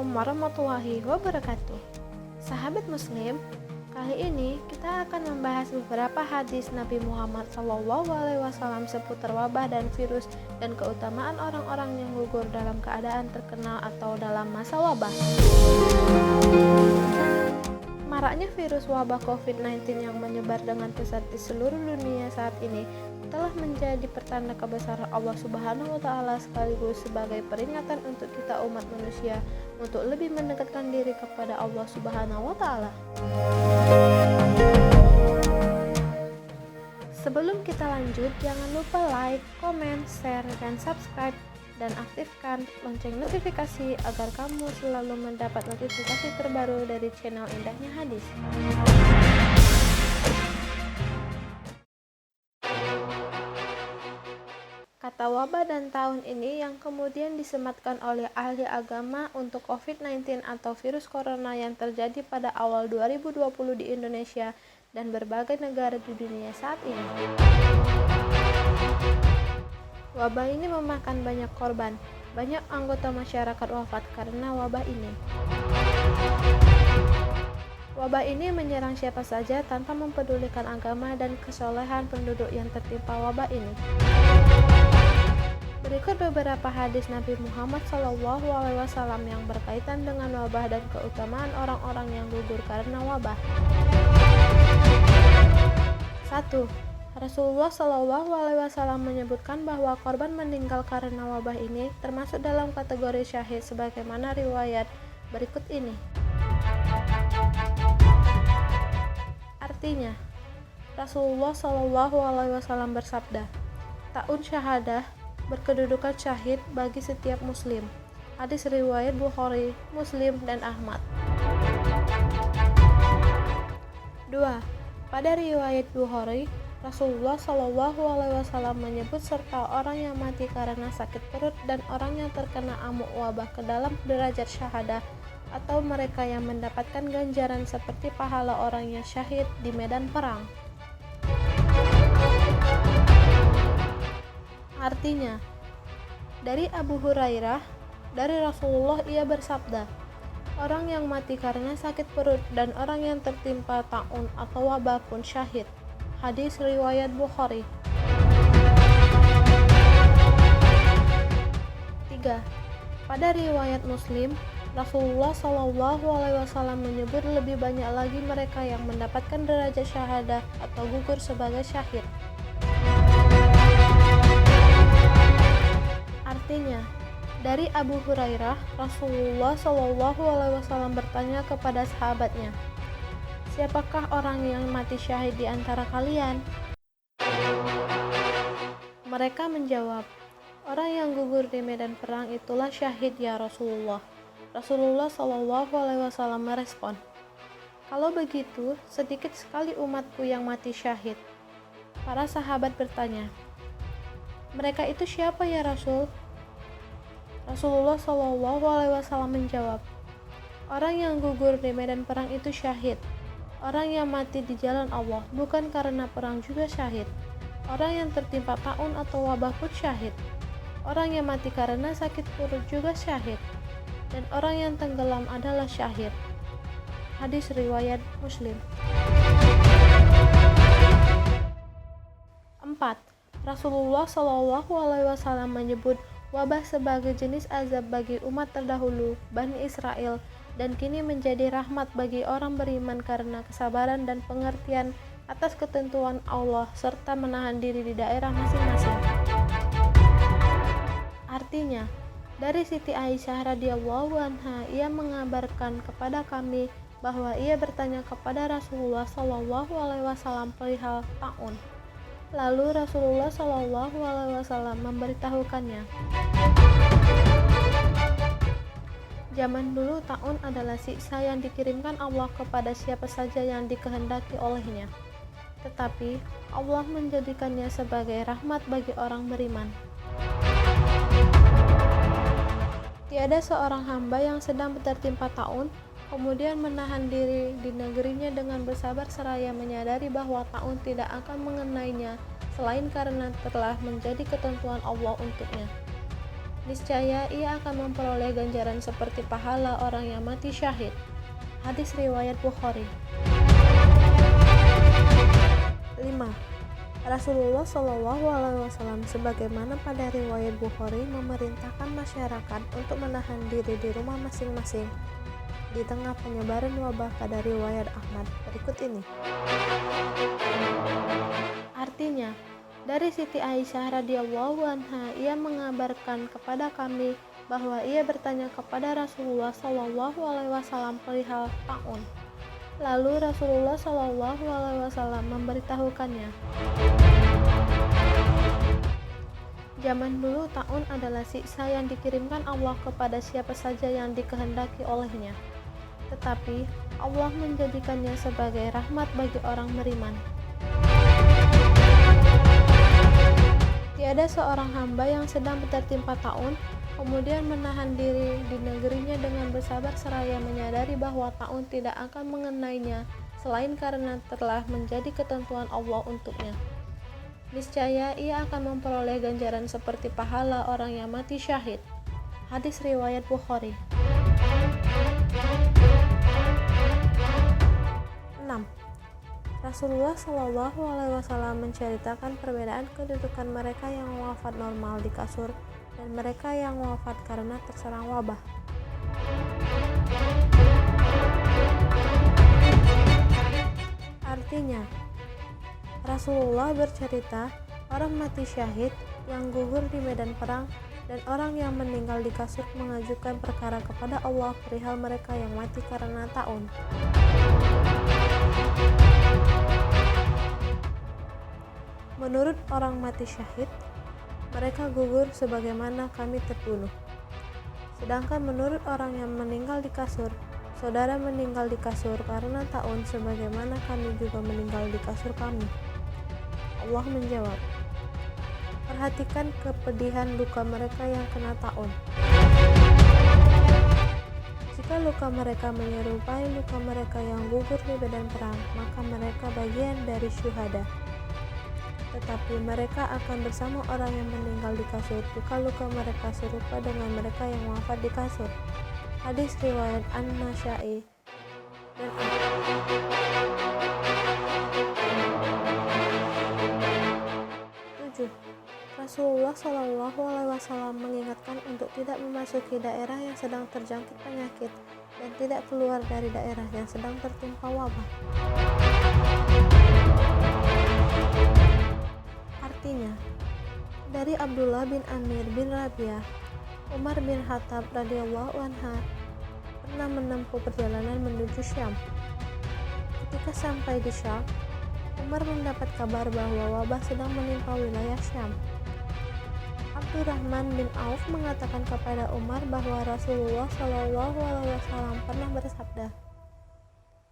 Assalamualaikum warahmatullahi wabarakatuh. Sahabat Muslim, kali ini kita akan membahas beberapa hadis Nabi Muhammad SAW seputar wabah dan virus dan keutamaan orang-orang yang gugur dalam keadaan terkenal atau dalam masa wabah. Maraknya virus wabah COVID-19 yang menyebar dengan pesat di seluruh dunia saat ini telah menjadi pertanda kebesaran Allah Subhanahu wa Ta'ala, sekaligus sebagai peringatan untuk kita umat manusia untuk lebih mendekatkan diri kepada Allah Subhanahu wa Ta'ala. Sebelum kita lanjut, jangan lupa like, comment, share, dan subscribe, dan aktifkan lonceng notifikasi agar kamu selalu mendapat notifikasi terbaru dari channel Indahnya Hadis. Kata wabah dan tahun ini yang kemudian disematkan oleh ahli agama untuk COVID-19 atau virus corona yang terjadi pada awal 2020 di Indonesia dan berbagai negara di dunia saat ini. Wabah ini memakan banyak korban, banyak anggota masyarakat wafat karena wabah ini. Wabah ini menyerang siapa saja tanpa mempedulikan agama dan kesolehan penduduk yang tertimpa wabah ini. Berikut beberapa hadis Nabi Muhammad SAW yang berkaitan dengan wabah dan keutamaan orang-orang yang gugur karena wabah. 1. Rasulullah SAW menyebutkan bahwa korban meninggal karena wabah ini termasuk dalam kategori syahid sebagaimana riwayat berikut ini. Artinya, Rasulullah SAW bersabda, "Ta'un syahadah berkedudukan syahid bagi setiap muslim." Hadis riwayat Bukhari, Muslim, dan Ahmad. 2. Pada riwayat Bukhari, Rasulullah SAW menyebut serta orang yang mati karena sakit perut dan orang yang terkena amuk wabah ke dalam derajat syahadah atau mereka yang mendapatkan ganjaran seperti pahala orang yang syahid di medan perang. Artinya, dari Abu Hurairah, dari Rasulullah ia bersabda, orang yang mati karena sakit perut dan orang yang tertimpa ta'un atau wabah pun syahid. Hadis riwayat Bukhari. 3. Pada riwayat Muslim, Rasulullah SAW menyebut lebih banyak lagi mereka yang mendapatkan derajat syahadah atau gugur sebagai syahid. Artinya, dari Abu Hurairah, Rasulullah SAW bertanya kepada sahabatnya, "Siapakah orang yang mati syahid di antara kalian?" Mereka menjawab, "Orang yang gugur di medan perang itulah syahid ya Rasulullah." Rasulullah SAW merespon, "Kalau begitu, sedikit sekali umatku yang mati syahid." Para sahabat bertanya, "Mereka itu siapa ya Rasul?" Rasulullah SAW menjawab, "Orang yang gugur di medan perang itu syahid. Orang yang mati di jalan Allah bukan karena perang juga syahid. Orang yang tertimpa ta'un atau wabah pun syahid. Orang yang mati karena sakit perut juga syahid. Dan orang yang tenggelam adalah syahid." Hadis riwayat Muslim. 4. Rasulullah SAW menyebut wabah sebagai jenis azab bagi umat terdahulu, Bani Israel, dan kini menjadi rahmat bagi orang beriman karena kesabaran dan pengertian atas ketentuan Allah serta menahan diri di daerah masing-masing. Artinya, dari Siti Aisyah radhiyallahu anha, ia mengabarkan kepada kami bahwa ia bertanya kepada Rasulullah SAW perihal ta'un. Lalu Rasulullah SAW memberitahukannya. Zaman dulu ta'un adalah siksa yang dikirimkan Allah kepada siapa saja yang dikehendaki olehnya. Tetapi Allah menjadikannya sebagai rahmat bagi orang beriman. Tiada seorang hamba yang sedang tertimpa ta'un kemudian menahan diri di negerinya dengan bersabar seraya menyadari bahwa ta'un tidak akan mengenainya selain karena telah menjadi ketentuan Allah untuknya. Niscaya ia akan memperoleh ganjaran seperti pahala orang yang mati syahid. Hadis riwayat Bukhari. 5. Rasulullah SAW sebagaimana pada riwayat Bukhari memerintahkan masyarakat untuk menahan diri di rumah masing-masing di tengah penyebaran wabah pada riwayat Ahmad berikut ini. Artinya, dari Siti Aisyah radhiyallahu anha, ia mengabarkan kepada kami bahwa ia bertanya kepada Rasulullah SAW perihal taun. Lalu Rasulullah SAW memberitahukannya. Zaman dulu taun adalah siksa yang dikirimkan Allah kepada siapa saja yang dikehendaki olehnya. Tetapi Allah menjadikannya sebagai rahmat bagi orang beriman. Tiada seorang hamba yang sedang tertimpa taun kemudian menahan diri di negerinya dengan bersabar seraya menyadari bahwa taun tidak akan mengenainya selain karena telah menjadi ketentuan Allah untuknya. Niscaya ia akan memperoleh ganjaran seperti pahala orang yang mati syahid. Hadis riwayat Bukhari. 6. Rasulullah SAW menceritakan perbedaan kedudukan mereka yang wafat normal di kasur dan mereka yang wafat karena terserang wabah. Artinya, Rasulullah bercerita orang mati syahid yang gugur di medan perang dan orang yang meninggal di kasur mengajukan perkara kepada Allah perihal mereka yang mati karena taun. Menurut orang mati syahid, mereka gugur sebagaimana kami terbunuh. Sedangkan menurut orang yang meninggal di kasur, saudara meninggal di kasur karena taun sebagaimana kami juga meninggal di kasur kami. Allah menjawab, perhatikan kepedihan luka mereka yang kena taun. Jika luka mereka menyerupai luka mereka yang gugur di medan perang, maka mereka bagian dari syuhada. Tetapi mereka akan bersama orang yang meninggal di kasur jika luka mereka serupa dengan mereka yang wafat di kasur. Hadis riwayat An-Nasa'i dan Rasulullah SAW mengingatkan untuk tidak memasuki daerah yang sedang terjangkit penyakit dan tidak keluar dari daerah yang sedang tertimpa wabah. Artinya, dari Abdullah bin Amir bin Rabi'ah, Umar bin Khattab radhiyallahu anha pernah menempuh perjalanan menuju Syam. Ketika sampai di Syam, Umar mendapat kabar bahwa wabah sedang menimpa wilayah Syam. Abdurrahman bin Auf mengatakan kepada Umar bahwa Rasulullah SAW pernah bersabda,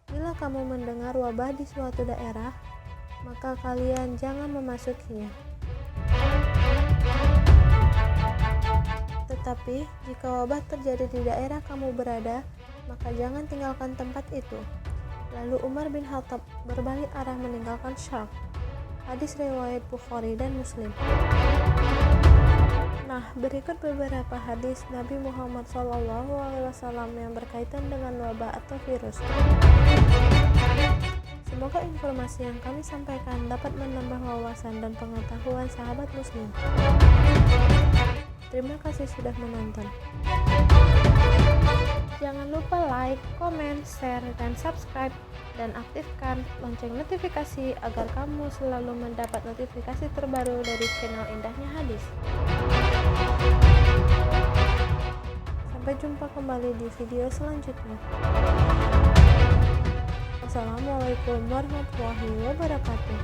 bila kamu mendengar wabah di suatu daerah, maka kalian jangan memasukinya. Tetapi jika wabah terjadi di daerah kamu berada, maka jangan tinggalkan tempat itu. Lalu Umar bin Khattab berbalik arah meninggalkan Syam. Hadis riwayat Bukhari dan Muslim. Nah, berikut beberapa hadis Nabi Muhammad SAW yang berkaitan dengan wabah atau virus. Semoga informasi yang kami sampaikan dapat menambah wawasan dan pengetahuan sahabat muslim. Terima kasih sudah menonton. Jangan lupa like, komen, share, dan subscribe, dan aktifkan lonceng notifikasi agar kamu selalu mendapat notifikasi terbaru dari channel Indahnya Hadis. Sampai jumpa kembali di video selanjutnya. Wassalamualaikum warahmatullahi wabarakatuh.